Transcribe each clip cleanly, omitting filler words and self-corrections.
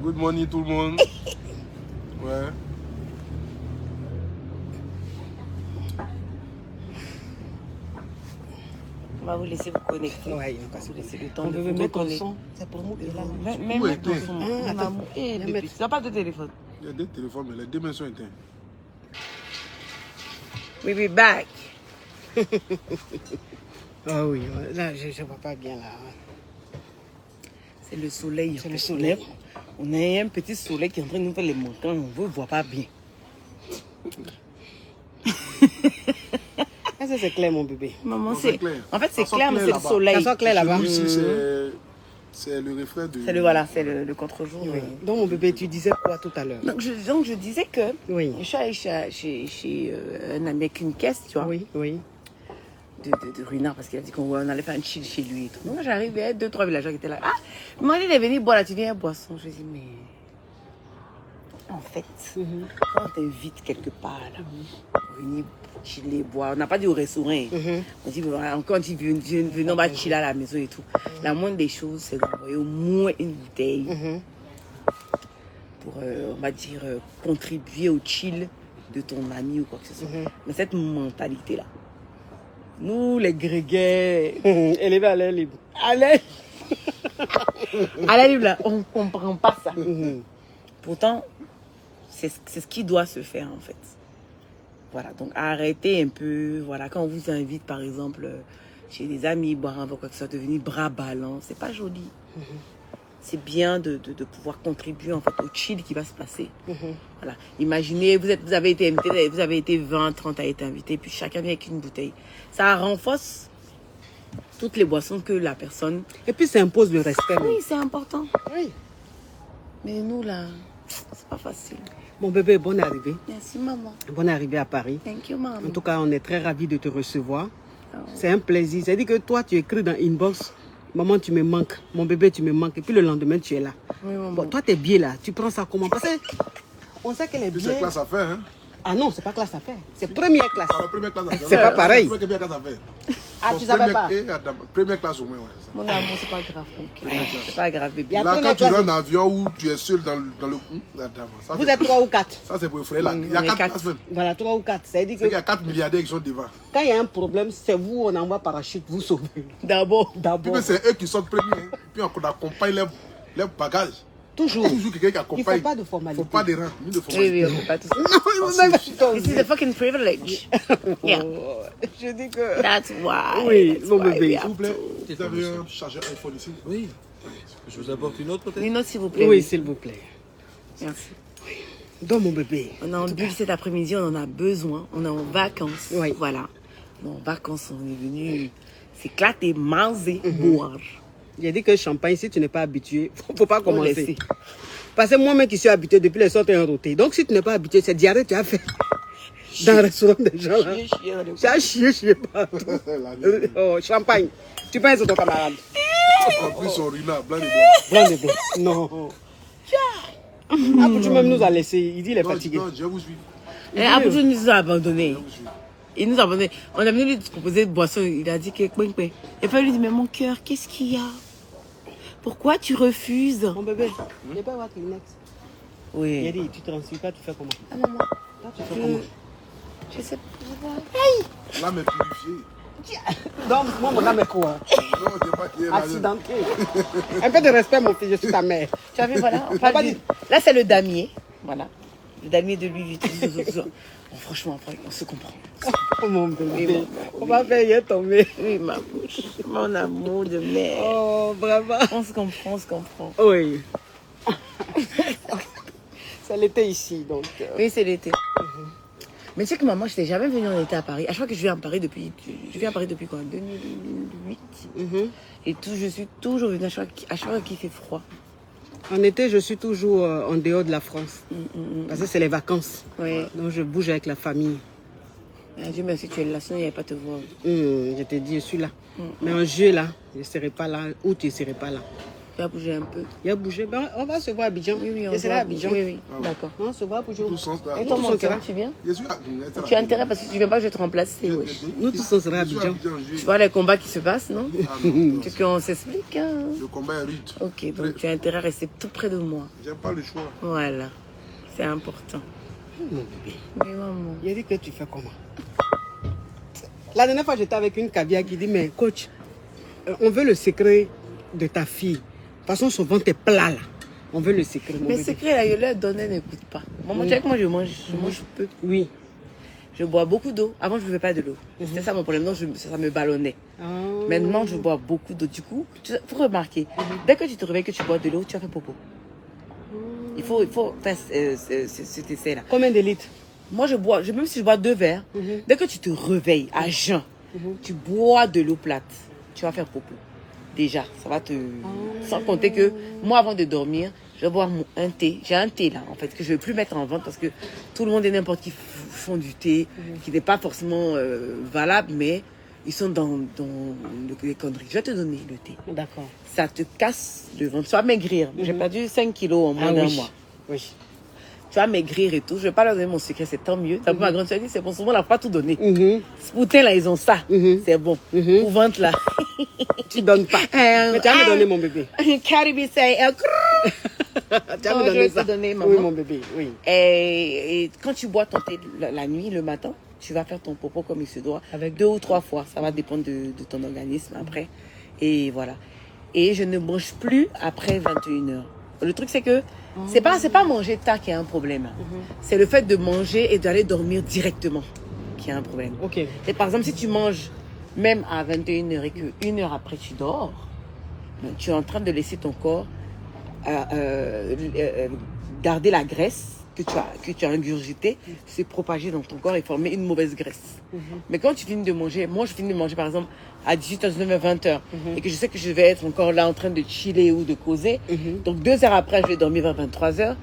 Good morning tout le monde. Ouais. On va vous laisser vous connecter. Ouais, on va vous laisser le temps on de veut vous mettre ton reconnecter. son. C'est pour nous. Même mettre ton son. Tu n'as pas de téléphone. Il y a des téléphones, mais les deux mains sont éteintes. We be back. Ah oui, là, je ne vois pas bien là. C'est le soleil. C'est le soleil. On a un petit soleil qui est en train de nous faire les montants. On ne voit pas bien. Est-ce que c'est clair, mon bébé? Maman, Non, c'est clair. en fait, c'est Ça clair, sent mais clair c'est le là-bas. soleil. Ça sent clair là-bas. C'est le reflet de... C'est le, voilà, c'est le contre-jour. Oui. Donc, mon bébé, tu disais quoi tout à l'heure? Donc, je disais que Oui. je suis allée chez un ami avec une caisse, tu vois, Oui, oui. de Ruinard, parce qu'il a dit qu'on allait faire un chill chez lui et tout. Donc, j'arrive, il y a 2-3 villageois qui étaient là. Ah, moi, il est venu boire là, tu viens à boisson. Je dis, mais en fait, quand on t'invite quelque part, là, venir chiller, boire, on n'a pas dit au restaurant. On dit, voilà, quand tu venons, on va chiller à la maison et tout. La moindre des choses, c'est d'envoyer au moins une bouteille pour, on va dire, contribuer au chill de ton ami ou quoi que ce soit. Mais cette mentalité-là, nous, les Gréguais, Élevé à l'air libre. allez, à la libre, là, on ne comprend pas ça. Pourtant, c'est ce qui doit se faire, en fait. Voilà, donc arrêtez un peu. Voilà, quand on vous invite, par exemple, chez des amis, boire un verre, quoi que ce soit, devenir bras ballants, c'est pas joli. C'est bien de pouvoir contribuer, en fait, au chill qui va se passer. Voilà. Imaginez, vous avez été invité, vous avez été 20, 30 à être invité, puis chacun vient avec une bouteille. Ça renforce toutes les boissons que la personne... Et puis, ça impose le respect. Oui, c'est important. Oui. Mais nous, là, c'est pas facile. Mon bébé, bonne arrivée. Merci, maman. Bonne arrivée à Paris. Thank you, maman. En tout cas, on est très ravis de te recevoir. Oh. C'est un plaisir. C'est-à-dire que toi, tu écris dans Inbox, maman, tu me manques. Mon bébé, tu me manques. Et puis le lendemain, tu es là. Oui, maman. Bon, toi, tes billets là, tu prends ça comment? Parce que on sait que les Puis billets... c'est classe à faire, hein. Ah non, c'est pas classe à faire. C'est première classe. Ah, la première classe à faire. C'est pas pareil. Première classe à faire. Ah, Donc, tu savais pas? Première classe au moins, ouais. Ça. Mon amour, c'est pas grave. Ok. C'est pas grave, bébé. Il y a Là, première quand tu vas classe. en avion où tu es seul dans le... ça, Vous c'est- êtes 3 ou 4. Ça, c'est pour effrayer là. Il y a On est 4 quatre. classes même. Voilà, 3 ou 4. Ça veut dire C'est qu'il y que a 4 milliardaires qui sont devant. quand il y a un problème, c'est vous, on envoie parachute, vous sauvez. D'abord. Puis D'abord. mais c'est eux qui sortent premiers. Hein. Puis on accompagne leurs bagages. Toujours. Toujours quelqu'un qui Il accompagne. ne faut pas de Il formalité. faut pas de rang, ni de Oui, formalité. oui, on peut pas tout ça. Non, il faut même This is a fucking privilege. Yeah. Je dis que... That's why. Oui, That's mon why bébé. we S'il have vous plaît, to- vous avez un chargeur iPhone ici? Oui. Je vous apporte une autre peut-être? Une autre, s'il vous plaît. Oui, s'il vous plaît. Merci. Donc, mon bébé. On est en bulle cet après-midi, on en a besoin. On est en vacances. Oui. Voilà. Bon, en vacances, on est venu s'éclater, manger, boire. J'ai dit que champagne, si tu n'es pas habitué, il ne faut pas Faut commencer. laisser. Parce que moi-même qui suis habitué depuis les sorties enroutées. Donc, si tu n'es pas habitué, c'est diarrhée tu as fait. Dans le restaurant des gens là. Chier, chier, allez. Tu as chié partout. Oh, champagne. Tu penses à ton camarade. En plus, son ruinard, blanc et blanc. Blanc de blanc. Non. Après, même nous a laissé. Il dit il est Non, fatigué. non, je vous suis. Et après, il nous a abandonnés. Je vous suis. Il nous a abandonnés. On a venu lui proposer de boisson. Il a dit que... Et puis, il lui dit, mais mon cœur, qu'est-ce qu'il y a? Pourquoi tu refuses? Mon bébé, il n'est pas voir Kleenex. Il a Oui. dit, tu ne transpires pas, tu fais comment? Ah, maman. Toi, tu fais comment? Je sais pas. L'âme est purifiée. Donc, moi, mon âme est quoi? Non, je sais pas qui est là. Accidenté. Un peu de respect, mon fils, je suis ta mère. Tu as vu, voilà. On pas parle dit. du... Là, c'est le damier. Voilà. Le damier de Louis Vuitton. Bon, franchement, après, on se comprend. Oh, mon Oui, bébé. bon, On va faire hier tomber. Oui, ma bouche. Mon amour de mère. Oh, vraiment. On se comprend, on se comprend. Oui. C'est l'été ici, donc. Oui, c'est l'été. Mais tu sais que maman, je n'étais jamais venue en été à Paris. À chaque fois que je viens à Paris depuis... Je viens à Paris depuis quoi? 2008. Et je suis toujours venue à chaque fois qu'il fait froid. En été, je suis toujours en dehors de la France. Parce que c'est les vacances. Oui. Donc, je bouge avec la famille. Ah, Dieu merci, tu es là, sinon il n'y avait pas te voir. Je te dis, je suis là. Mais en juillet, là, je ne serai pas là. Août, je ne serai pas là. Tu as bougé un peu. Il a bougé. Ben, on va se voir à Abidjan. Oui, oui, on Et c'est là va- à Abidjan. Oui, oui, Ah ouais. d'accord. On se voit à Abidjan. Tous sens là. Et toi, tous mon on cœur, sera. tu viens? Je suis Tu as intérêt parce que tu viens pas, je vais te remplacer. Wesh. Nous tous, on sera à Abidjan. Tu vois les combats qui se passent, non? Ah non, Tu veux qu'on s'explique, hein? le combat est rude. Ok, donc tu as intérêt à rester tout près de moi. J'aime pas le choix. Voilà, c'est important. Mon bébé. Mais maman. Il a dit que tu fais comment? La dernière fois, j'étais avec une caviar qui dit, mais coach, on veut le secret de ta fille. De toute façon, son ventre est plat là. On veut le secret. Mon Mes bébé. secrets, là, je leur donnais, n'écoute pas. Maman, tu sais que moi, je mange peu. Oui. Je bois beaucoup d'eau. Avant, je ne buvais pas de l'eau. C'était ça mon problème. Non, ça me ballonnait. Ah. Maintenant, je bois beaucoup d'eau. Du coup, il faut remarquer, dès que tu te réveilles, que tu bois de l'eau, tu as fait popo. Il faut faire cet essai-là. Combien de litres? Moi, même si je bois 2 verres, dès que tu te réveilles à jeun, tu bois de l'eau plate, tu vas faire popo. Déjà, ça va te... Sans compter que moi, avant de dormir, je vais boire un thé. J'ai un thé là, en fait, que je ne vais plus mettre en vente parce que tout le monde et n'importe qui font du thé qui n'est pas forcément valable, mais ils sont dans les conneries. Je vais te donner le thé. D'accord. Ça te casse le ventre. Tu vas maigrir. J'ai perdu 5 kilos en moins d'un mois. Oui. Tu vas maigrir et tout. Je ne vais pas leur donner mon secret, c'est tant mieux. T'as vu, ma grande soeur dit, c'est bon, souvent, on n'a pas tout donné. Poutin, là, ils ont ça. C'est bon. Pour ventre, là. Tu donnes pas. Mais tu vas me donner mon bébé. Caribbean say, Tu vas non, me je donner vais ça. te donner, maman. Oui, mon bébé, oui. Et quand tu bois ton thé la nuit, le matin, tu vas faire ton popo comme il se doit. Avec 2 ou 3 fois. Ça va dépendre de ton organisme après. Et voilà. Et je ne mange plus après 21h. Le truc, c'est que c'est pas manger tard qui est un problème. C'est le fait de manger et d'aller dormir directement qui est un problème. Ok. Et par exemple, si tu manges même à 21h et que 1 heure après tu dors, tu es en train de laisser ton corps garder la graisse que tu as ingurgitée, se propager dans ton corps et former une mauvaise graisse. Mais quand tu finis de manger, moi je finis de manger par exemple à 18h, 19h, 20h, et que je sais que je vais être encore là en train de chiller ou de causer, donc 2 heures après je vais dormir vers 23h,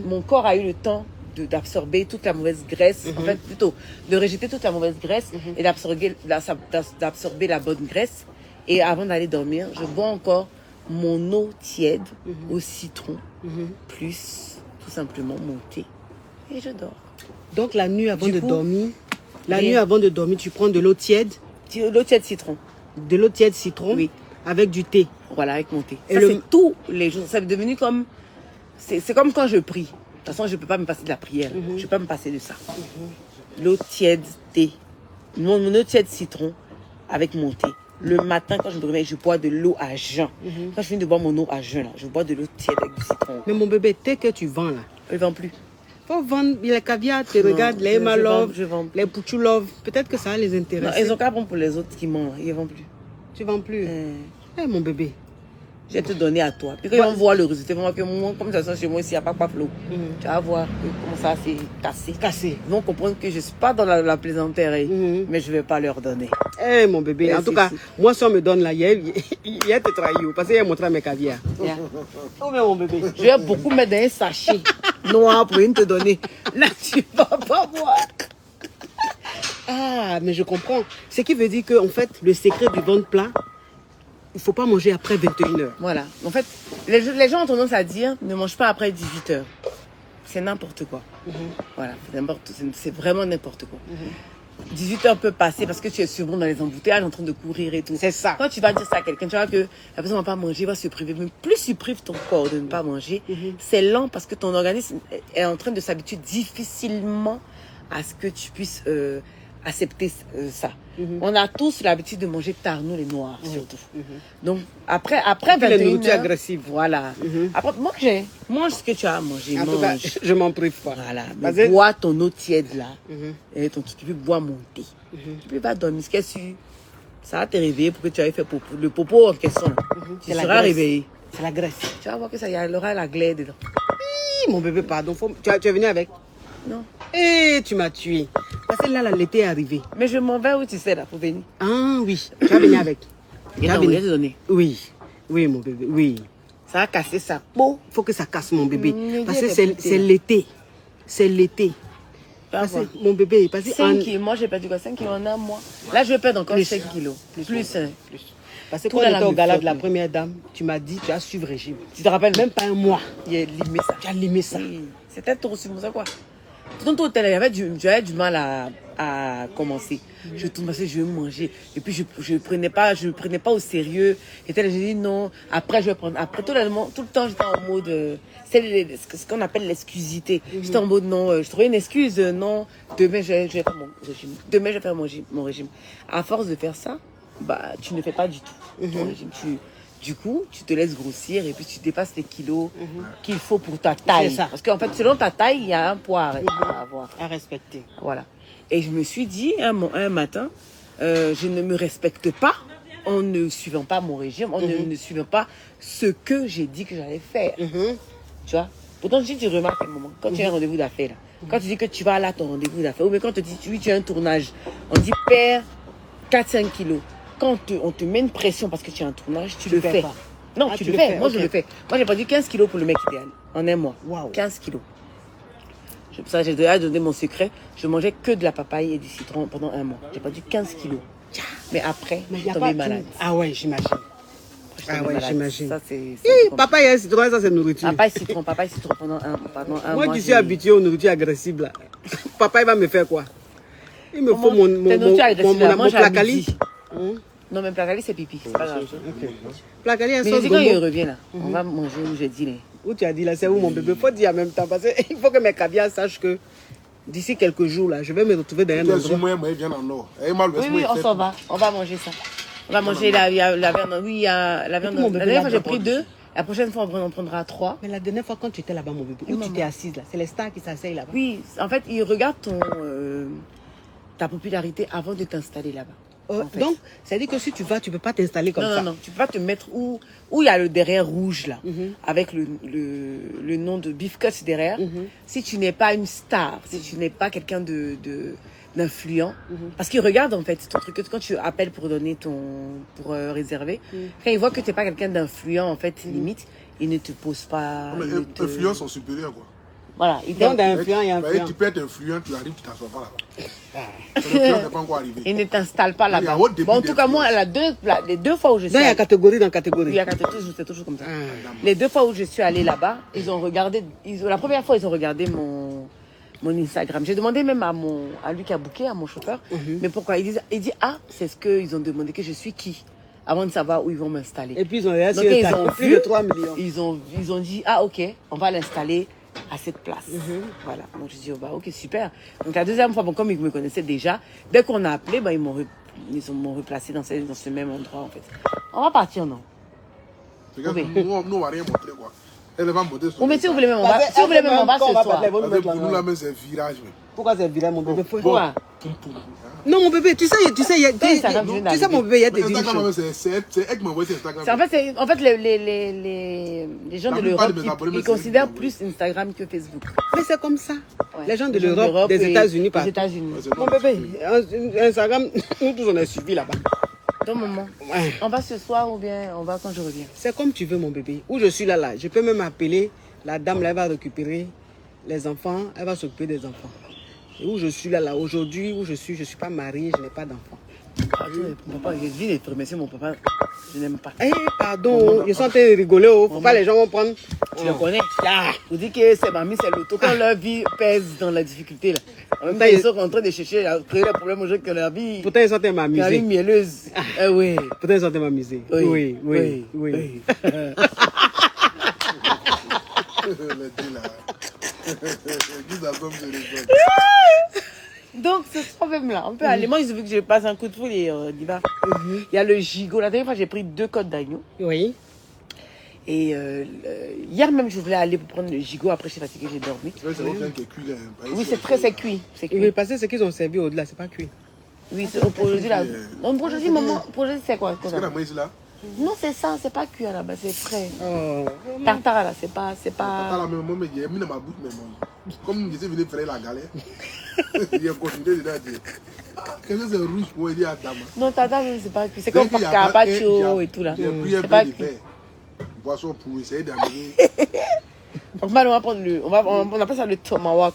mon corps a eu le temps d'absorber toute la mauvaise graisse, en fait plutôt de rejeter toute la mauvaise graisse et d'absorber la bonne graisse. Et avant d'aller dormir, je bois encore mon eau tiède au citron, plus tout simplement mon thé. Et je dors. Donc la nuit avant Du de coup, dormir, tu prends de l'eau tiède, L'eau tiède citron, citron, Oui. avec du thé. voilà, avec mon thé. Et Ça, le- c'est tous les jours. C'est devenu comme... C'est comme quand je prie. De toute façon, je ne peux pas me passer de la prière. Je ne peux pas me passer de ça. L'eau tiède, thé. Mon eau tiède citron avec mon thé. Le matin, quand je me réveille, je bois de l'eau à jeun. Quand je finis de boire mon eau à jeun, là, je bois de l'eau tiède avec du citron. Mais mon bébé, thé que tu vends là, Je ne vends plus. faut vendre les caviar, tu Non, regardes les je Emma vends- Love, je vends. les Pouchou Love. Peut-être que ça va les Non, intéresser. ils ont qu'à prendre pour les autres qui mangent. Ils ne vendent plus. Tu vends plus. Eh, mon bébé. Je vais te donner à toi. Puis quand ils vont voir le résultat, ils vont voir que moi, comme ça sent chez moi ici, il n'y a pas flot. Tu vas voir comment ça c'est cassé. Cassé. Ils vont comprendre que je ne suis pas dans la plaisanterie, mais je ne vais pas leur donner. Eh, mon bébé. En Eh, tout si, cas, si. moi, si on me donne là, il y a te trahi. Parce qu'il a montré mes caviar. Yeah. Oh, mais mon bébé. Je vais beaucoup mettre dans un sachet noir pour une te donner. Là, tu ne vas pas voir. Ah, mais je comprends. Ce qui veut dire que, en fait, le secret du ventre plat, il ne faut pas manger après 21h. Voilà. En fait, les gens ont tendance à dire ne mange pas après 18h. C'est n'importe quoi. Voilà. C'est vraiment n'importe quoi. 18h peut passer parce que tu es souvent dans les embouteillages en train de courir et tout. C'est ça. Quand tu vas dire ça à quelqu'un, tu vois que la personne ne va pas manger, va se priver. Mais plus tu prives ton corps de ne pas manger, c'est lent parce que ton organisme est en train de s'habituer difficilement à ce que tu puisses accepter ça. On a tous l'habitude de manger tard, nous les noirs surtout. Donc après puis les 21 nourritures heures, agressives. voilà. Après mange ce que tu as à manger. En tout cas, mange. je m'en prive pas. Voilà, Parce mais que- bois ton eau tiède là, et tu peux boire mon thé. Tu peux pas dormir, parce que ça va te réveiller pour que tu ailles faire le popo en question. Tu C'est la seras graisse. réveillé. C'est la graisse. Tu vas voir que ça y aura la glaire dedans. Hi, mon bébé, pardon. Tu es venu avec? Non. Eh, tu m'as tué. Parce que là, l'été est arrivé. Mais je m'en vais où tu sais là pour venir. Ah oui, tu vas venir avec. Et vas t'en venir. te donner. Oui, oui, mon bébé, oui. Ça va casser sa peau. Il faut que ça casse, mon bébé. Parce que Dieu, c'est t'es l'été. C'est l'été. Tu vas Parce que, voir. mon bébé, parce que 5 kilos, moi j'ai perdu quoi 5 kilos en un mois. Là je vais perdre encore Plus. 5 kilos. Plus. Parce que Tout quand là, on était là, au me gala flotte, de la mais- première dame, tu m'as dit, tu as suivi régime. Tu te rappelles Même pas un mois. Il a limé ça. Tu as limé ça. Oui, c'était trop sur ça quoi. Tout au tel, j'avais du mal à commencer. Je tournais parce que je veux manger. Et puis je prenais pas au sérieux. Et tel, j'ai dit non. Après, je vais prendre. Après, tout le temps, j'étais en mode. C'est ce qu'on appelle l'excusité. J'étais en mode non. Je trouvais une excuse. Non. Demain, je vais faire mon régime. Demain, je vais faire mon régime. À force de faire ça, bah, tu ne fais pas du tout ton régime. Du coup, tu te laisses grossir et puis tu dépasses les kilos qu'il faut pour ta taille. C'est ça. Parce qu'en fait, selon ta taille, il y a un poids à avoir. À respecter. Voilà. Et je me suis dit un matin, je ne me respecte pas en ne suivant pas mon régime, en ne suivant pas ce que j'ai dit que j'allais faire. Tu vois? Pourtant, si tu remarques un moment, quand tu as un rendez-vous d'affaires, là, quand tu dis que tu vas là à ton rendez-vous d'affaires, ou bien quand on te dit oui, tu as un tournage, on dit perds 4-5 kilos. Quand on te met une pression parce que tu as un tournage, tu le fais. Pas. Non, Ah, tu tu le le fais. fais, Moi, ok. je le fais. Moi, j'ai perdu 15 kilos pour le mec idéal en un mois. Waouh. 15 kilos. Ça, j'ai déjà donné mon secret. Je mangeais que de la papaye et du citron pendant un mois. J'ai perdu 15 kilos. Mais après, Mais je il suis n'y a tombée pas malade. Ah ouais, j'imagine. Je suis Ah tombée ouais, malade. j'imagine. Ça, c'est Hi, papa, il y a un citron, ça c'est nourriture. papaye, citron pendant un mois. Moi qui suis habitué aux nourritures agressives là. Papa, il va me faire quoi? Il me faut mon Tes nourritures agressives, là, mange à placali. midi. Non, même placali, c'est pipi. C'est pas grave. Placali, un Mais sauce je dis quand il gombo. revient là, on va manger où j'ai dit. Là. Où tu as dit là, c'est où mon bébé? Faut dire en même temps parce qu'il faut que mes caviars sachent que d'ici quelques jours là, je vais me retrouver dans un Tu es endroit. moi, il vient en nord. Et mal, Oui, oui, on s'en va. On va manger ça. On va manger la viande. Oui, il y a la viande. Mon bébé, La dernière fois, là, j'ai pris 2. La prochaine fois, on en prendra 3. Mais la dernière fois quand tu étais là-bas mon bébé, où tu t'es assise là, c'est les stars qui s'asseyent là-bas. Oui, en fait, ils regardent ta popularité avant de t'installer là-bas. En fait. Donc, ça dit que si tu vas, tu peux pas t'installer comme ça. Non, tu peux pas te mettre où il y a le derrière rouge là, avec le nom de Beef Cuts derrière. Si tu n'es pas une star, si tu n'es pas quelqu'un d'influent, parce qu'ils regardent en fait ton truc, quand tu appelles pour donner pour réserver, quand ils voient que tu n'es pas quelqu'un d'influent en fait, limite, ils ne te posent pas. Mais ils ne te- influents sont supérieurs, quoi. Voilà, ils Donc, ne d'influent et Bah, influent. tu peux être influent, tu arrives, tu t'assois pas là-bas. L'influent n'est pas encore arrivé. ils ne t'installent pas Il y a là-bas. un autre début Bon, en tout cas, moi, les 2 fois où je suis Donc, il y a allée- catégorie dans Oui, catégorie. il y a c'est toujours comme ça. Les 2 fois où je suis allée là-bas, ils ont regardé. La première fois, ils ont regardé mon Instagram. J'ai demandé même à lui qui a booké, à mon chauffeur, mais pourquoi il dit ah, c'est ce qu'ils ont demandé que je suis qui, avant de savoir où ils vont m'installer. Et puis ils ont regardé Donc, sur ils un ont plus vu, de 3 millions. ils ont dit ah ok, on va l'installer à cette place. Voilà. Donc je dis oh, bah ok super. Donc la deuxième fois, bon, comme ils me connaissaient déjà, dès qu'on a appelé, bah, ils m'ont replacé dans ce même endroit en fait. On va partir non? C'est que Oui. nous, on va rien montrer, quoi. Elle va monter sur Ou mais si vous voulez même, on va, Parce que si vous voulez même, on va quand ce soir. partir, ils vont nous Parce mettre que pour nous, là-bas. là, même, c'est un virage. Mais. Pourquoi c'est vilain mon bébé? Pourquoi? Poum, poum. Non mon bébé, tu sais, il y a Quand Instagram vient tu sais mon bébé, il y a des Instagram, choses. même, c'est elle qui m'a envoyé sur Instagram. En fait, les gens La de plupart l'Europe, de mes abonnés, ils c'est considèrent eux qui plus Instagram que Facebook. Mais c'est comme ça. Ouais. Les gens de l'Europe, des et États-Unis, des pas. États-Unis. Ouais, c'est Mon bon. bébé, Instagram, nous tous on est suivis là-bas. Donc, maman, Ouais. on va ce soir ou bien on va quand je reviens? C'est comme tu veux mon bébé. Où je suis là, je peux même appeler la dame là, elle va récupérer les enfants, elle va s'occuper des enfants. Et où je suis là, aujourd'hui, où je suis pas mariée, je n'ai pas d'enfant. Mon papa, j'ai dit de remercier mon papa. Je n'aime pas. Eh, pardon, ils sont en train de rigoler, oh. Faut pas les gens vont prendre. Tu le connais? Vous dites que c'est mamie, c'est l'auto. Quand leur vie pèse dans la difficulté, là. En même temps, ils sont en train de chercher à créer des problèmes aux gens que leur vie. Pourtant, ils sont en train de La vie m'amuser. mielleuse. Eh oui. Pourtant, ils sont en train de m'amuser. Oui. Les deux, là. Dis à Somme, je rigole. Donc, ce soir même là, on peut aller. Moi, ils ont vu que je passe un coup de foudre et il va. Il y a le gigot. La dernière fois, j'ai pris 2 côtes d'agneau. Oui. Et hier même, je voulais aller pour prendre le gigot. Après, je suis fatiguée, j'ai dormi. C'est vrai, c'est quelqu'un qui est cuit, là. Oui, c'est cuit. C'est Il cuit. veut passer ce qu'ils ont servi au-delà, c'est pas cuit. Oui, c'est pour aujourd'hui là. Non, pour aujourd'hui, maman, pour aujourd'hui, c'est quoi? Est-ce que la maïs, là? Non, c'est ça, c'est pas cuit à la base, c'est frais. Oh. Tartare là, c'est pas. Ah, la même moment, mais j'ai mis dans ma bouche, mais bon. Comme je suis venu faire la galère, il a continué de dire qu'est-ce que c'est rouge pour aider à Dama. Non, tartare, c'est pas cuit. C'est comme carpaccio et tout là. J'ai pris un C'est pas peu de cuit. verre, boisson pour essayer d'amener. Donc, mal, on va prendre le. On appelle ça le tomahawk.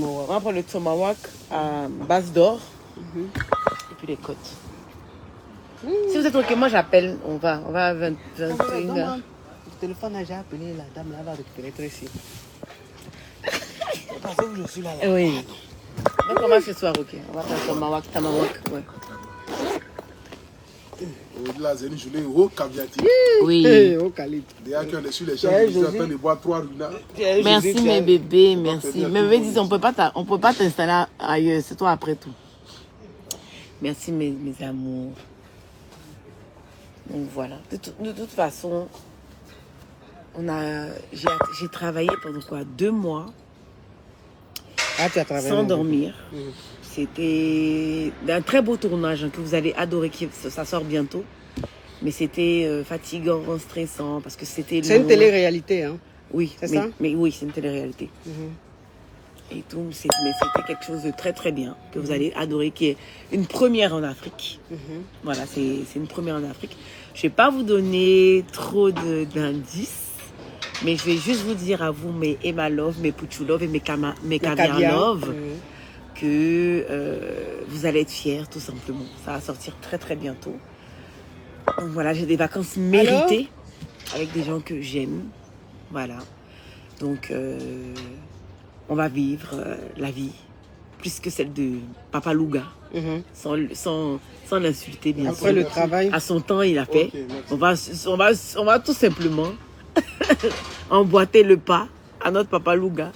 On va prendre le tomahawk à base d'or. Et puis les côtes. Si vous êtes ok, moi j'appelle. On va à 21h. Le téléphone a déjà appelé la dame là, elle va récupérer très ici. Parce que je suis là. Oui. Donc on va ce soir, ok. On va faire Tamawak, Tamawak. Ouais. Là, c'est une journée au caviati. Oui. Au calibre. Déjà qu'on est sur les champs, ils sont en train de boire 3 runas. Merci mes bébés, merci. Mes bébés disent on peut pas t'installer ailleurs, c'est toi après tout. Merci mes amours. Donc voilà. De toute façon, j'ai travaillé pendant quoi 2 mois Ah, tu as travaillé sans dormir. C'était un très beau tournage que vous allez adorer, ça sort bientôt. Mais c'était fatigant, stressant, parce que c'était... C'est une télé-réalité, hein? Oui, c'est ça? Mais oui, c'est une télé-réalité. Et tout, mais c'était quelque chose de très très bien, que vous allez adorer, qui est une première en Afrique. Voilà, c'est une première en Afrique. Je ne vais pas vous donner trop d'indices, mais je vais juste vous dire à vous, mes Emma Love, mes Puchu Love et mes Caviar Love, que vous allez être fiers, tout simplement. Ça va sortir très très bientôt. Donc voilà, j'ai des vacances méritées avec des gens que j'aime. Voilà. Donc, on va vivre la vie plus que celle de Papa Louga. Sans l'insulter, bien sûr. Après le travail. À son temps, il a fait. Okay, on va tout simplement emboîter le pas à notre Papa Louga.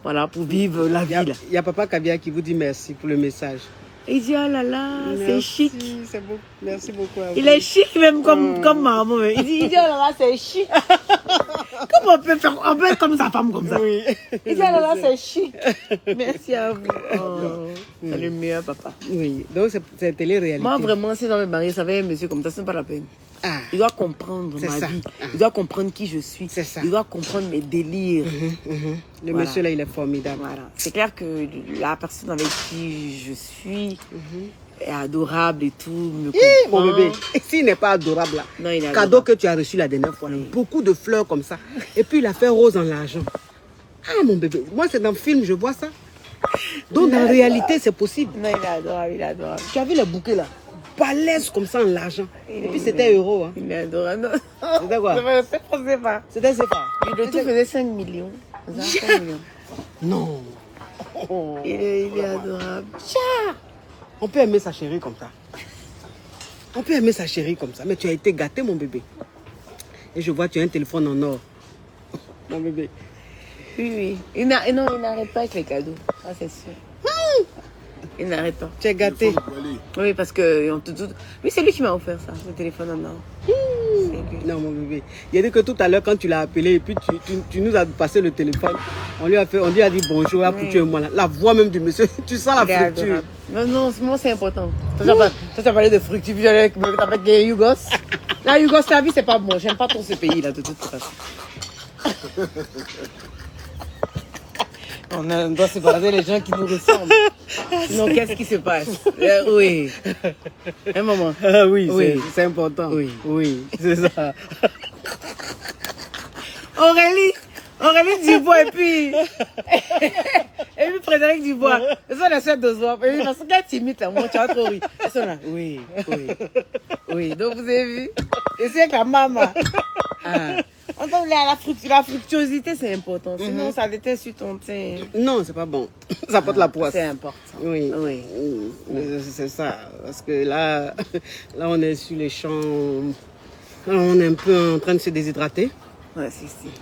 Voilà, pour vivre la vie. Il y a Papa Kabia qui vous dit merci pour le message. Il dit, oh là là, c'est chic. C'est beau. Merci beaucoup à vous. Il est chic même comme maman. Il dit, oh là là, c'est chic. Comment on peut être comme sa femme comme ça? Oui. Il dit, oh là là, c'est chic. Merci à vous. Oh, c'est le meilleur papa. Oui, donc c'est télé-réalité. Moi, vraiment, si dans mes mariés, ça va un monsieur comme ça, ce n'est pas la peine. Ah. Il doit comprendre ma vie. Il doit comprendre qui je suis. C'est ça. Il doit comprendre mes délires. Le monsieur là, il est formidable. Voilà. C'est clair que la personne avec qui je suis est adorable et tout. Me Mon bébé, s'il n'est pas adorable là, non, il est cadeau adorable. que tu as reçu la dernière fois, là, beaucoup de fleurs comme ça. Et puis il a fait rose en l'argent. Ah mon bébé, moi c'est dans le film, je vois ça. Donc dans la réalité, c'est possible. Non, il est adorable, il est adorable. Tu as vu les bouquets là, balèze comme ça en l'argent. Et puis c'était euro. Hein. Il est adorable. C'était quoi? Je sais pas. C'était CFA. Le tout faisait 5 millions. 5 millions. Non. Il est adorable. On peut aimer sa chérie comme ça. On peut aimer sa chérie comme ça. Mais tu as été gâté, mon bébé. Et je vois, tu as un téléphone en or. Mon bébé. Oui. Il n'arrête pas avec les cadeaux. Ça, c'est sûr. Il n'arrête pas. Tu es gâté. Oui, parce que... Oui, c'est lui qui m'a offert ça, le téléphone en or. Non, mon bébé. Il a dit que tout à l'heure, quand tu l'as appelé, et puis tu nous as passé le téléphone, on lui a dit bonjour, là, pour tu et moi. Là. La voix même du monsieur, tu sens la fructure. Non, moi, c'est important. Toi, tu as parlé de fructure, puis tu avec les Yougos. La Yougoslavie, c'est pas bon. J'aime pas trop ce pays-là, de toute façon. On doit séparer les gens qui nous ressemblent. Sinon, qu'est-ce qui se passe? Oui. Un moment. Ah oui, Oui. c'est important. Oui. C'est ça. Aurélie Dubois et puis Frédéric Dubois. Ce sont les sœurs de Zoa. Parce qu'elle t'imite là, moi tu as trop ri. Elles sont là. Oui. Donc vous avez vu? Et c'est avec la maman. Donc la fructuosité c'est important. Sinon ça déteint sur ton teint. Non, c'est pas bon. Ça porte la poisse. C'est important. Oui. C'est ça. Parce que là, on est sur les champs. On est un peu en train de se déshydrater. Ouais,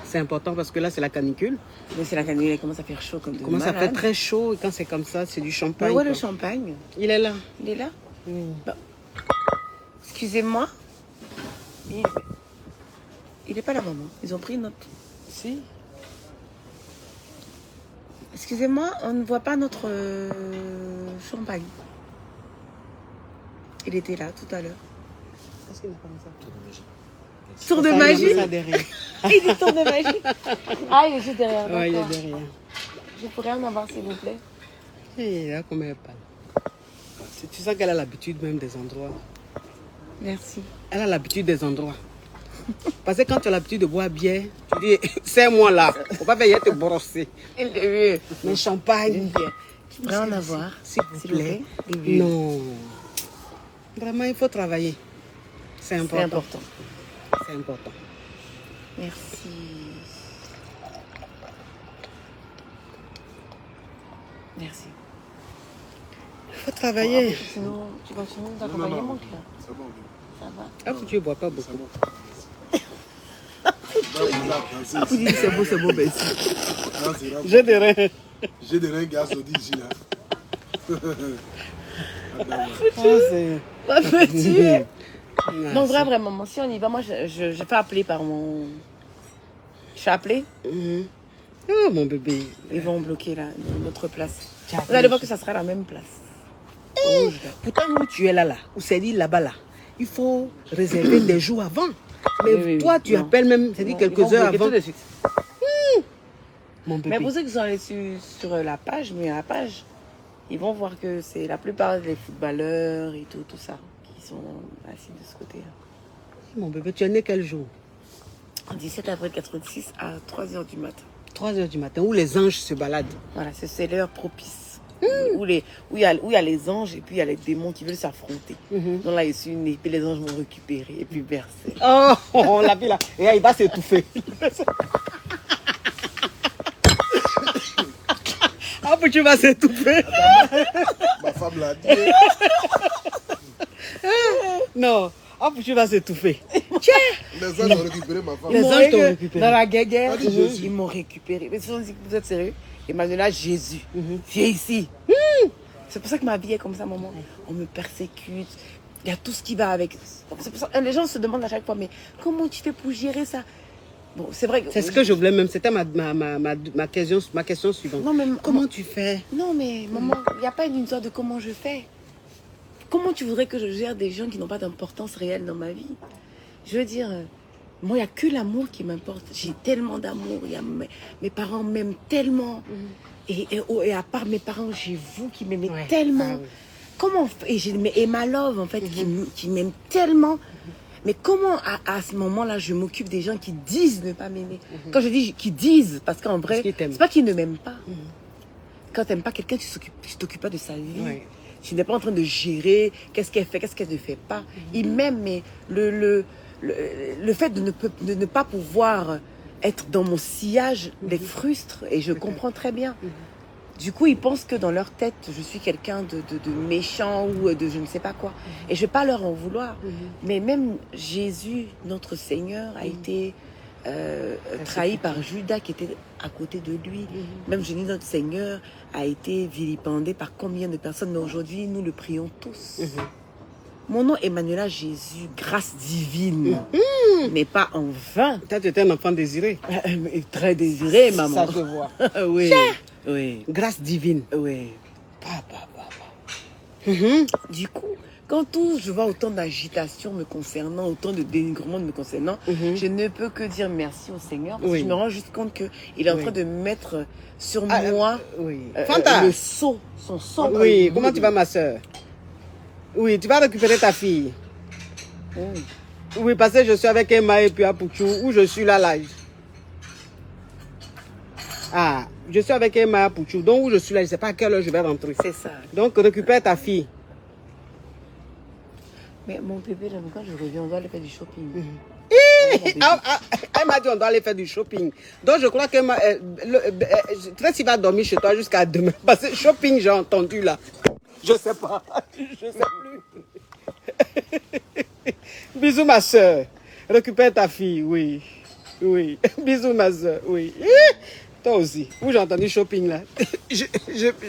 c'est important parce que là, c'est la canicule. Mais c'est la canicule, il commence à faire chaud comme de Comment ça fait très chaud et quand c'est comme ça, c'est du champagne. Mais où est le champagne? Il est là. Il est là? Oui. Bon. Excusez-moi. Il n'est pas là, maman. Ils ont pris une note. Si. Excusez-moi, on ne voit pas notre champagne. Il était là tout à l'heure. Est-ce qu'il n'est pas comme ça? Tour de magie. Il dit tour de magie. Ah, il est juste derrière. Oui, il est derrière. Je pourrais en avoir, s'il vous plaît. Et là, comment elle parle. Tu sens qu'elle a l'habitude même des endroits. Merci. Elle a l'habitude des endroits. Parce que quand tu as l'habitude de boire bière, tu dis, c'est-moi là. Faut pas venir te brosser. Mais champagne. Je pourrais en avoir, s'il vous plaît. Non. Vraiment, il faut travailler. C'est C'est important. important. C'est important. Merci. Merci. Il faut travailler. Sinon, tu continues Non, d'accompagner non, mon non. cœur. C'est bon. Ça va. Ah, tu ne bois pas C'est beaucoup. bon. Bah, Tu dis c'est beau, merci. non, c'est grave. J'ai des reins. J'ai des reins qui assaudis ici, là. Oh, c'est... Pas petit. Non, Non, vraiment, si on y va, moi, je fais appeler par mon... Je fais appeler, Oh, mon bébé. ils vont bloquer là, notre place. Tiens, Vous allez voir que ça sera la même place. Rouge, là. Pourtant, où tu es là, où c'est dit là-bas, là, il faut réserver des jours avant. Mais Oui, oui, toi, oui. tu Non. appelles même, c'est dit Non, quelques ils vont heures bloquer avant. tout de suite. Mon bébé. Mais pour ceux qui sont allés sur la page, mais à la page, ils vont voir que c'est la plupart des footballeurs et tout ça qui sont assis de ce côté-là. Mon bébé, tu es né quel jour? 17 avril 86 à 3h du matin. 3 heures du matin, où les anges se baladent. Voilà, c'est l'heure propice. Où il y a les anges et puis il y a les démons qui veulent s'affronter. Donc là, il suis une épée, les anges vont récupérer et puis verser. Oh, on l'a vu là. Et là, il va s'étouffer. Ah, puis tu vas s'étouffer. Ma femme l'a dit. Non. Ah, puis tu vas s'étouffer. Les anges ont récupéré ma femme. Les anges t'ont récupéré. Dans la guerre, Ah, dit Jésus. ils m'ont récupéré. Mais si on dit que vous êtes sérieux, Emmanuela, Jésus, viens ici. C'est pour ça que ma vie est comme ça, maman. On me persécute. Il y a tout ce qui va avec. C'est pour ça, les gens se demandent à chaque fois, mais comment tu fais pour gérer ça? Bon, c'est vrai que... C'est ce que je voulais même. C'était ma question suivante. Non, mais Comment tu fais? Non, mais maman, il n'y a pas une histoire de comment je fais. Comment tu voudrais que je gère des gens qui n'ont pas d'importance réelle dans ma vie? Je veux dire, moi, il n'y a que l'amour qui m'importe. J'ai tellement d'amour. Il y a mes parents m'aiment tellement. Et à part mes parents, j'ai vous qui m'aimez Ouais. tellement. Ah oui. Comment et ma love, en fait, qui m'aime tellement. Mais comment, à ce moment-là, je m'occupe des gens qui disent ne pas m'aimer? Quand je dis qu'ils disent, parce qu'en vrai, Parce qu'ils t'aiment. c'est pas qu'ils ne m'aiment pas. Quand tu n'aimes pas quelqu'un, tu t'occupes pas de sa vie. Ouais. Tu n'es pas en train de gérer qu'est-ce qu'elle fait, qu'est-ce qu'elle ne fait pas. Il m'aime, mais le fait de ne pas pouvoir être dans mon sillage les frustre. Et je comprends très bien. Du coup, ils pensent que dans leur tête, je suis quelqu'un de méchant ou de je ne sais pas quoi. Et je ne vais pas leur en vouloir. Mais même Jésus, notre Seigneur, a été trahi par Judas qui était à côté de lui. Même Jésus, notre Seigneur, a été vilipendé par combien de personnes. Mais aujourd'hui, nous le prions tous. Mon nom, Emmanuela Jésus, grâce divine, n'est pas en vain. Toi, tu étais un enfant désiré. Très désiré, maman. Ça se voit. Oui, oui, Grâce divine. oui. Papa. Du coup, quand je vois autant d'agitation me concernant, autant de dénigrement me concernant, je ne peux que dire merci au Seigneur. Parce que je me rends juste compte qu'il est en train de mettre sur moi Oui. Fanta. le sceau, son sceau. Oui, comment tu vas, ma soeur? Oui, tu vas récupérer ta fille. Oui, parce que je suis avec Emma et puis à Pouchou, où je suis là. Ah, je suis avec Emma à Pouchou, donc où je suis là, je ne sais pas à quelle heure je vais rentrer. C'est ça. Donc récupère ta fille. Mais mon bébé, là, quand je reviens, on doit aller faire du shopping. Elle m'a dit on doit aller faire du shopping. Donc je crois que Tracy va dormir chez toi jusqu'à demain. Parce que shopping, j'ai entendu là. Je sais pas. Je sais plus. Bisous ma soeur. Récupère ta fille, oui. Oui. Bisous ma soeur, oui. Toi aussi. Où j'ai entendu shopping là. Je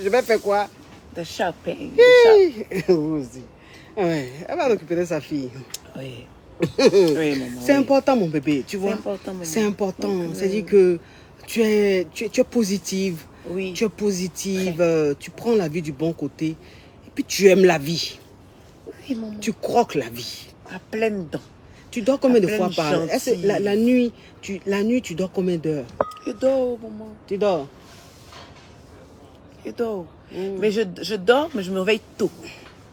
vais faire quoi? De shopping. Vous aussi. Ouais. Elle va récupérer sa fille. Oui. Oui, maman. C'est important, mon bébé, tu vois. important, maman. C'est important. Donc, C'est-à-dire que tu es positive. Oui. Tu es positive. Tu prends la vie du bon côté. Et puis tu aimes la vie. Oui, maman. Tu croques la vie. À pleines dents. Tu dors combien de pleine fois par gentille. la nuit, tu dors combien d'heures? Je dors, maman. Tu dors. Je dors. Mais je dors, mais je me réveille tôt.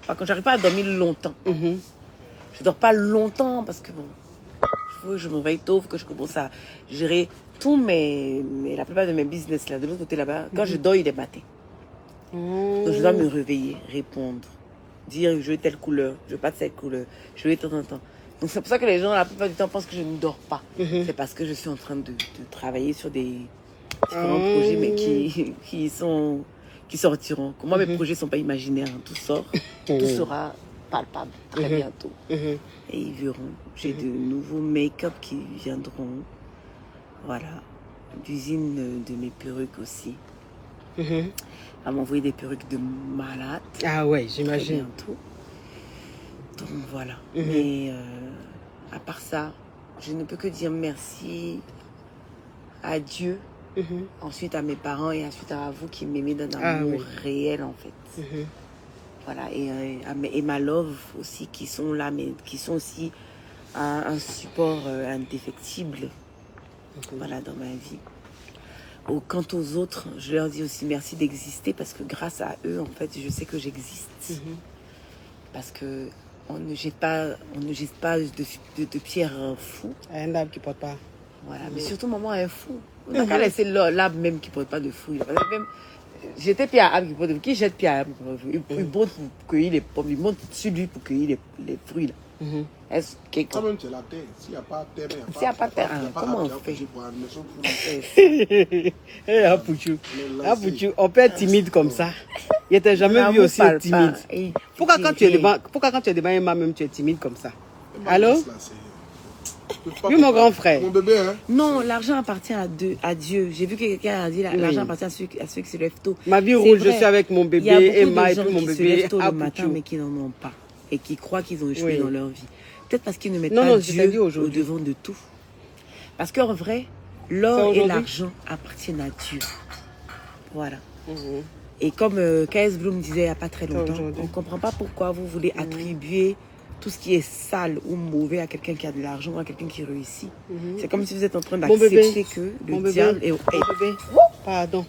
Par contre, j'arrive pas à dormir longtemps. Je dors pas longtemps parce que bon, il faut que je me réveille tôt, il faut que je commence à gérer tout la plupart de mes business là, de l'autre côté là-bas. Quand je dors, il est matin. Donc je dois me réveiller, répondre. dire je veux telle couleur, je veux pas de cette couleur, je veux de temps en temps. Donc c'est pour ça que les gens la plupart du temps pensent que je ne dors pas. C'est parce que je suis en train de travailler sur des différents projets mais qui sortiront. Moi mes projets sont pas imaginaires, hein. Tout sort, tout sera palpable très bientôt. Et ils verront. J'ai de nouveaux make-up qui viendront. Voilà. L'usine de mes perruques aussi. Elle m'a envoyé des perruques de malade. Ah ouais, j'imagine. Bientôt. Donc voilà. Mais à part ça, je ne peux que dire merci à Dieu, ensuite à mes parents et ensuite à vous qui m'aimez d'un amour réel en fait. Voilà. Et ma love aussi qui sont là, mais qui sont aussi un support indéfectible. Voilà, dans ma vie. Quant aux autres, je leur dis aussi merci d'exister parce que grâce à eux, en fait, je sais que j'existe. Parce que on ne jette pas de pierre fou. Un arbre qui porte pas. Voilà, mais surtout maman est fou. On n'a qu'à laisser l'arbre même qui porte pas de fruits. Même jeter pierre à arbre qui porte de fruits. Qui jette pierre à arbre qui porte de fruits? Il monte pour cueillir les pommes, il monte sur lui pour cueillir les fruits là. Est-ce que quand même, c'est la terre. S'il n'y a pas de terre, s'il n'y a pas de terre, comment on fait? Apouchou, on peut être timide comme ça. Il t'a jamais vu aussi timide. Pourquoi quand tu es devant Emma même tu es timide comme ça? Allô? Oui, mon grand frère. Mon bébé, hein? Non, l'argent appartient à Dieu. J'ai vu que quelqu'un a dit l'argent appartient à ceux qui se lèvent tôt. Ma vie rouge, je suis avec mon bébé, Emma et puis mon bébé. Il y a beaucoup de gens qui se lèvent tôt le matin mais qui n'en ont pas et qui croient qu'ils ont échoué dans leur vie. Peut-être parce qu'ils ne mettent pas Dieu au devant de tout. Parce qu'en vrai, l'or et l'argent appartiennent à Dieu. Voilà. Et comme K.S. Bloom disait il n'y a pas très longtemps, on ne comprend pas pourquoi vous voulez attribuer tout ce qui est sale ou mauvais à quelqu'un qui a de l'argent ou à quelqu'un qui réussit. C'est comme si vous êtes en train d'accepter que le diable est... Pardon.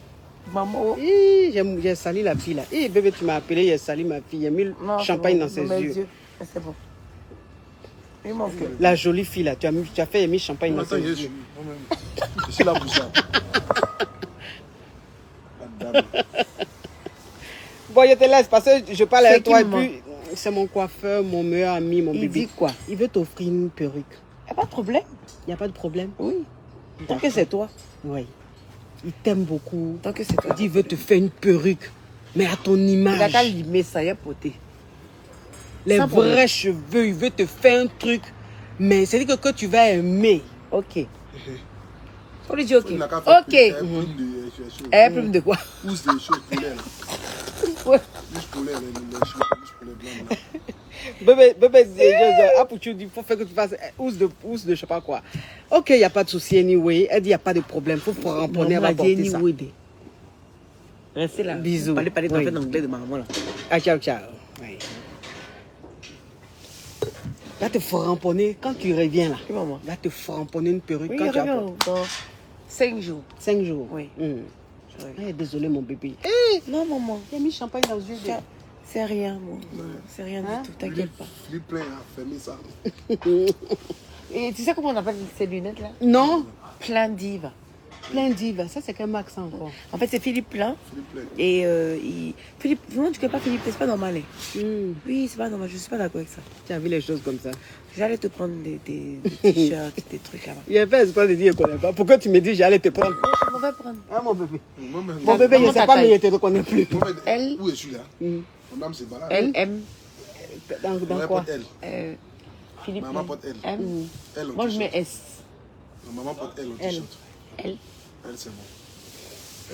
Maman. J'ai sali la fille là. Bébé, tu m'as appelé, j'ai sali ma fille. J'ai mis le champagne dans ses yeux. C'est bon. La jolie fille là, tu as fait mis champagne dans ses yeux. Je suis là pour ça. Bon, je te laisse parce que je parle avec toi et puis c'est mon coiffeur, mon meilleur ami, mon bébé. Il dit quoi? Il veut t'offrir une perruque. Il n'y a pas de problème. Il n'y a pas de problème? Oui. Tant que c'est toi. Oui. Il t'aime beaucoup. Tant que c'est toi. Il dit il veut te faire une perruque, mais à ton image. Il a qu'à limer ça, il a poté. Les vrais cheveux, il veut te faire un truc, mais c'est dire que tu vas aimer. Ok. On lui dit ok. Ok. Un plume de quoi? Pousse des choses pour l'air. Pousse pour l'air, les choses pour les blancs. Bébé, il faut faire que tu fasses housse de je sais pas quoi. Ok, il n'y a pas de souci, anyway. Elle dit il n'y a pas de problème. Il faut ramponner, elle va porter ça. Restez là. Bisous. Parlez en anglais de maman là. Ah, ciao, ciao. Oui. Là, te ramponner quand tu reviens là. Maman. Là, te ramponner une perruque Oui, quand tu as dans 5 jours. 5 jours. Oui. Désolé, mon bébé. Non, maman. Il a mis champagne dans les yeux. C'est rien, mon. C'est rien du tout. T'inquiète pas. Philippe plein à fermer ça. Et tu sais comment on appelle ces lunettes là? Non. Plein d'Iva. Plein d'Iva. Ça, c'est quel marque ça encore? En fait, c'est Philippe Plein. Et Philippe, vraiment, tu ne connais pas Philippe, c'est pas normal. Hein. Oui, c'est pas normal, je suis pas d'accord avec ça. Tu as vu les choses comme ça? J'allais te prendre des t-shirts, des trucs là-bas. Il a fait espoir de dire qu'on ne connaît pas. Pourquoi tu me dis j'allais te prendre? Je m'en vais prendre. Ah, mon bébé. Mon bébé, je ne sais pas, mais je ne te reconnais plus. Elle. Où est celui-là? Mon âme, c'est pas là. Elle aime. Dans quoi? Philippe. Maman porte L. M. Moi, je mets S. Maman porte L au t-shirt. Elle, c'est bon.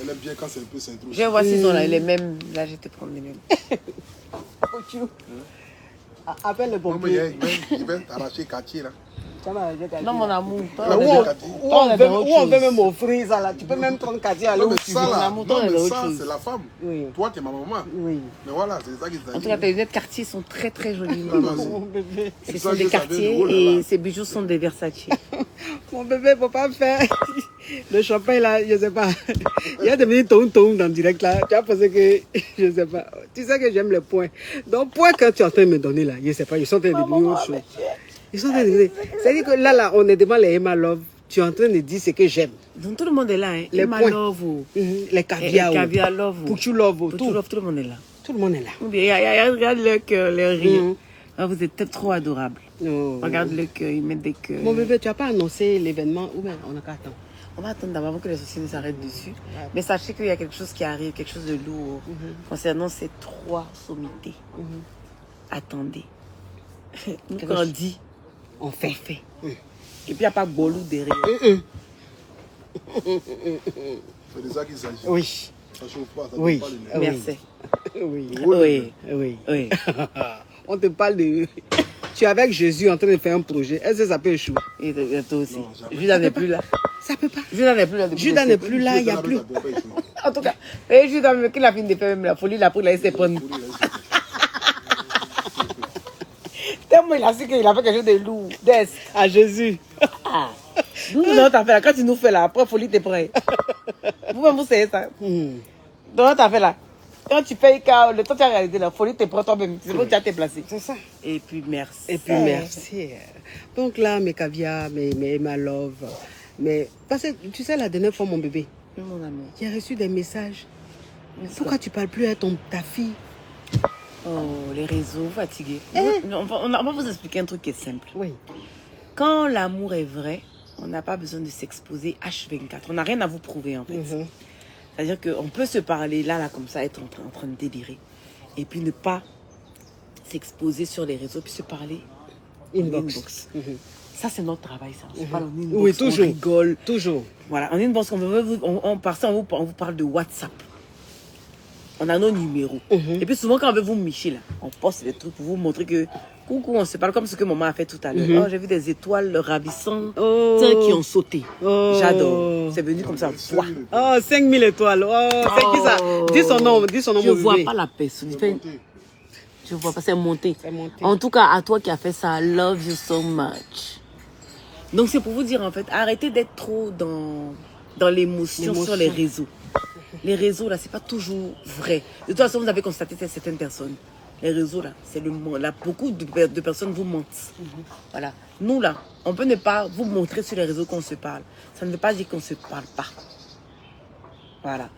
Elle aime bien quand c'est un peu synchro. Je vois s'ils sont là, les mêmes. Là, je vais te prendre les mêmes. Appelle le pompier. Il va t'arracher quartier là. Non, mon amour. Où on veut même offrir ça là. Tu peux même prendre quartier à l'autre. Ça là, ça c'est la femme. Oui. Toi, tu es ma maman. Oui. Mais voilà, c'est ça qui s'agit. En tout cas, tes lunettes quartier sont très très jolies, maman. Mon bébé. Ce sont des quartiers et ces bijoux sont des Versace. Mon bébé, il ne faut pas faire le champagne là, je ne sais pas. Il y a des petits tom dans le direct là. Tu as pensé que, je ne sais pas. Tu sais que j'aime les points. Donc, points que tu es en train de me donner là, je ne sais pas, ils sont en train de devenir autre chose. Ils sont en train de devenir. C'est-à-dire que là, on est devant les Emma Love. Tu es en train de dire ce que j'aime. Donc tout le monde est là. Hein. Les Emma points. Love. Les caviar. Caviar Love. Pouchou Love. Pouchou Love, tout le monde est là. Tout le monde est là. Regarde le cœur, le rire. Mhm. Ah, vous êtes trop adorable. Oh. Regarde le cœur, ils mettent des cœurs. Mon bébé, tu n'as pas annoncé l'événement ou bien on n'a qu'à attendre? On va attendre d'abord que les sociétés ne s'arrêtent dessus. Mais sachez qu'il y a quelque chose qui arrive, quelque chose de lourd concernant ces 3 sommités. Attendez. Nous, quand on dit, On fait. on fait. Et puis, il n'y a pas Bolou derrière. C'est de ça qu'il s'agit. Oui. Ça chauffe pas, ça Oui. chauffe pas les nerfs. Ah oui. Merci. Oui. Oui. Oui. Oui. On te parle de... Tu es avec Jésus en train de faire un projet. Est-ce que ça peut échouer? Et toi aussi. Non, jamais. Judas n'est plus là. Ça peut pas. Judas n'est plus là. depuis Judas le n'est siècle. plus là, il n'y a Ça plus. peut pas échouer. En tout cas, et Judas, même qu'il a fini de faire même la folie, il a pris la laissé prendre. Tellement il a su qu'il a fait quelque chose de lourd. D'est. À Jésus. Ah. Nous, non, t'as fait là. Quand tu nous fais là, après folie, t'es prêt. Vous-même, vous savez ça. Donc, t'as fait là. Quand tu payes, le temps que tu as réalisé la folie, t'es prêt toi-même. C'est bon que tu as été placé. C'est ça. Et puis, merci. Et puis merci. Donc là, mes caviars, ma love. Mais parce que tu sais, la dernière fois, mon bébé, Oui, mon amour. j'ai reçu des messages. Pourquoi tu parles plus à ta fille? Oh, les réseaux, fatigués. On va vous expliquer un truc qui est simple. Oui. Quand l'amour est vrai, on n'a pas besoin de s'exposer H24. On n'a rien à vous prouver, en fait. C'est-à-dire qu'on peut se parler là, comme ça, être en train de délirer. Et puis ne pas s'exposer sur les réseaux, puis se parler Inbox. Ça, c'est notre travail, ça. On se parle en inbox, Oui, toujours. on rigole. Toujours. Voilà, en inbox, on vous parle de WhatsApp. On a nos numéros. Et puis souvent, quand on veut vous micher, là, on poste des trucs pour vous montrer que coucou, on se parle comme ce que maman a fait tout à l'heure. Oh, j'ai vu des étoiles ravissantes qui ont sauté. Oh. J'adore. C'est venu comme ça. Pouah. Oh, 5000 étoiles. Oh, c'est qui ça? Dis son nom, Je mon ne vois bébé. pas la personne. Je vois pas, c'est monté. C'est monté. En tout cas, à toi qui as fait ça, I love you so much. Donc, c'est pour vous dire, en fait, arrêtez d'être trop dans l'émotion sur les réseaux. Les réseaux, là, c'est pas toujours vrai. De toute façon, vous avez constaté que certaines personnes, les réseaux, là, c'est le monde. Là, beaucoup de personnes vous mentent. Voilà. Nous, là, on peut ne pas vous montrer sur les réseaux qu'on se parle. Ça ne veut pas dire qu'on ne se parle pas. Voilà.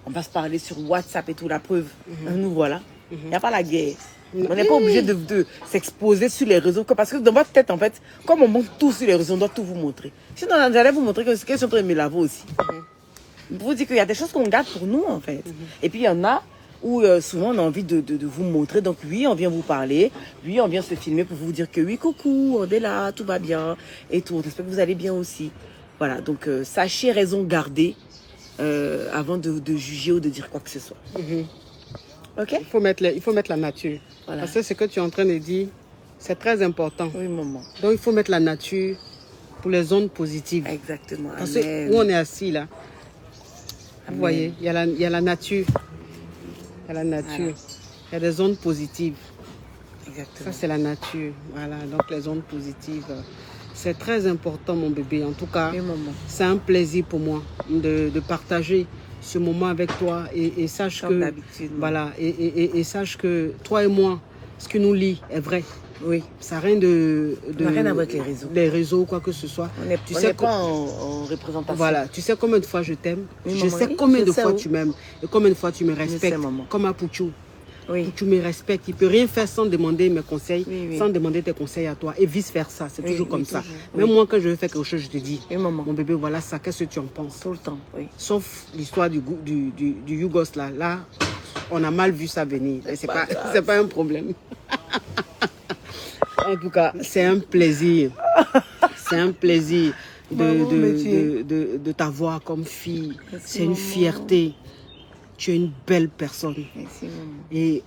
On va se parler sur WhatsApp et tout, la preuve. Nous, voilà. Il n'y a pas la guerre. On n'est pas obligé de s'exposer sur les réseaux. Parce que dans votre tête, en fait, comme on montre tout sur les réseaux, on doit tout vous montrer. Sinon, j'allais vous montrer que ce qu'ils sont en train de me laver aussi. Pour vous dire qu'il y a des choses qu'on garde pour nous, en fait. Et puis, il y en a où souvent, on a envie de vous montrer. Donc, oui, on vient vous parler. Oui, on vient se filmer pour vous dire que oui, coucou, on est là, tout va bien. Et tout. On espère que vous allez bien aussi. Voilà. Donc, sachez raison garder avant de juger ou de dire quoi que ce soit. OK? Il faut mettre la nature. Voilà. Parce que ce que tu es en train de dire, c'est très important. Oui, maman. Donc, il faut mettre la nature pour les zones positives. Exactement. Parce Amen. que où on est assis, là, vous voyez, il y a la nature. Il y a la nature. Il y a des zones positives. Exactement. Ça, c'est la nature. Voilà, donc les zones positives. C'est très important, mon bébé. En tout cas, Oui, maman. c'est un plaisir pour moi de partager ce moment avec toi. Et sache Comme que, d'habitude. voilà, et sache que toi et moi, ce qui nous lie est vrai. Oui. Ça n'a rien de n'a rien à voir avec les réseaux. Les réseaux, quoi que ce soit. On n'est pas en représentation. Voilà, tu sais combien de fois je t'aime. Oui, Je maman, sais oui, combien je de sais fois où. tu m'aimes et combien de fois tu me respectes. sais, maman. Comme à Pouchou. Oui. Tu me respectes. Il ne peut rien faire sans demander mes conseils, Oui, oui. sans demander tes conseils à toi. Et vice-versa. C'est Oui, toujours oui, comme ça. toujours. Même Oui. moi, quand je veux faire quelque chose, je te dis, Oui, maman. mon bébé, voilà ça. Qu'est-ce que tu en penses? Tout le temps, oui. Sauf l'histoire du Yougos là. Là, on a mal vu ça venir. Et c'est pas un problème. En tout cas, c'est un plaisir. C'est un plaisir de t'avoir comme fille. Merci, C'est une maman. fierté. Tu es une belle personne. Merci, maman. Et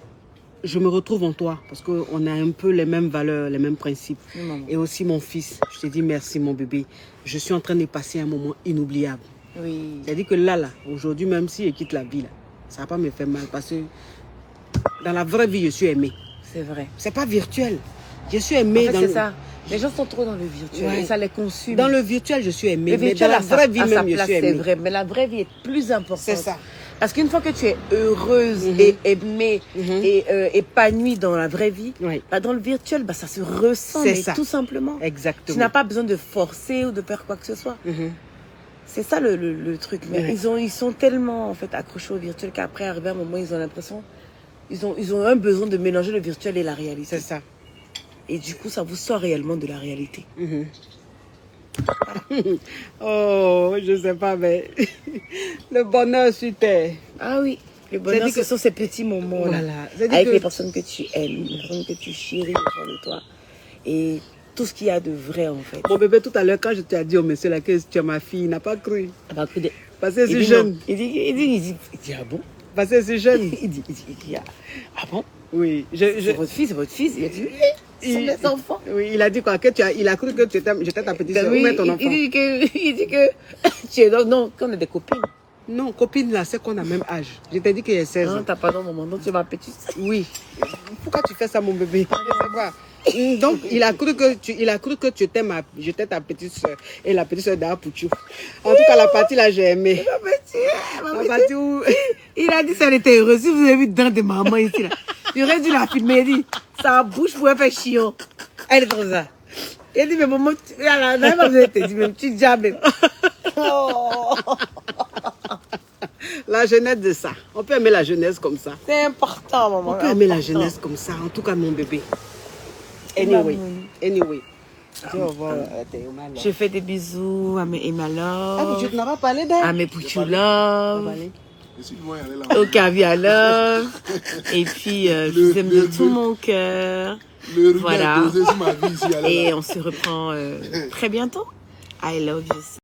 je me retrouve en toi parce qu'on a un peu les mêmes valeurs, les mêmes principes. Oui, maman. Et aussi mon fils, je te dis merci mon bébé. Je suis en train de passer un moment inoubliable. Oui. C'est-à-dire que là, même si je quitte la vie, là, ça va pas me faire mal parce que dans la vraie vie, je suis aimée. C'est vrai. C'est pas virtuel. Je suis En aimée fait, dans c'est le... ça. Les gens sont trop dans le virtuel Ouais. et ça les consume. Dans le virtuel, je suis aimée. Le Mais dans virtuel la a sa- vraie vie a sa même, je place, suis c'est aimée. vrai. Mais la vraie vie est plus importante. C'est ça. Parce qu'une fois que tu es heureuse et aimée et épanouie dans la vraie vie, Oui. bah, dans le virtuel, bah, ça se ressent, C'est mais ça. tout simplement. Exactement. Tu n'as pas besoin de forcer ou de faire quoi que ce soit. C'est ça le truc. Mais Ouais. ils sont tellement en fait accrochés au virtuel qu'après, arrivé à un moment, ils ont l'impression ils ont un besoin de mélanger le virtuel et la réalité. C'est ça. Et du coup, ça vous sort réellement de la réalité. Oh, je sais pas, mais le bonheur sur terre. Ah oui, le bonheur, C'est-à-dire ce sont ces petits moments là, Voilà. C'est-à-dire avec que- les personnes que tu aimes, les personnes que tu chéris au fond de toi. Et tout ce qu'il y a de vrai en fait. Mon bébé, tout à l'heure, quand je t'ai dit au monsieur là que tu es ma fille, il n'a pas cru. À partir de... Parce que Il c'est dit jeune. non. Il dit, ah bon? Parce que c'est jeune. Il dit, ah bon? Oui. C'est votre fils, c'est votre fils. Il a dit, oui, ce sont des enfants. Oui, il a dit quoi que il a cru que j'étais ta petite soeur. Oui, Où est ton enfant? il dit que tu es non, qu'on est des copines. Non, copine là, c'est qu'on a même âge. Je t'ai dit qu'il y a 16 Non, ans. t'as pas dans mon nom, tu es ma petite. Oui. Pourquoi tu fais ça, mon bébé? Je sais pas. Donc, il a cru que j'étais ta petite soeur. Et la petite soeur d'Apouchou. En tout cas, la partie là, j'ai aimé. La partie où... Il a dit ça, elle était heureuse. Si vous avez vu dedans de maman ici, là, j'aurais dû la filmer. Il dit, sa bouche pouvait faire chiot. Elle est comme ça. Il a dit, mais maman, tu diable. Oh. La jeunesse de ça. On peut aimer la jeunesse comme ça. C'est important, maman. On peut aimer la jeunesse comme ça. En tout cas, mon bébé. Anyway. Au revoir. Je fais des bisous à mes Emma Ah, mais Love, tu n'as pas parlé d'elle? à mes Pouchou Love, Excuse-moi, elle est là. au Caviar Love. Et puis, je vous aime de tout mon cœur. Le ruban Voilà. est posé sur ma vie ici. Elle est là. Et on se reprend très bientôt. I love you.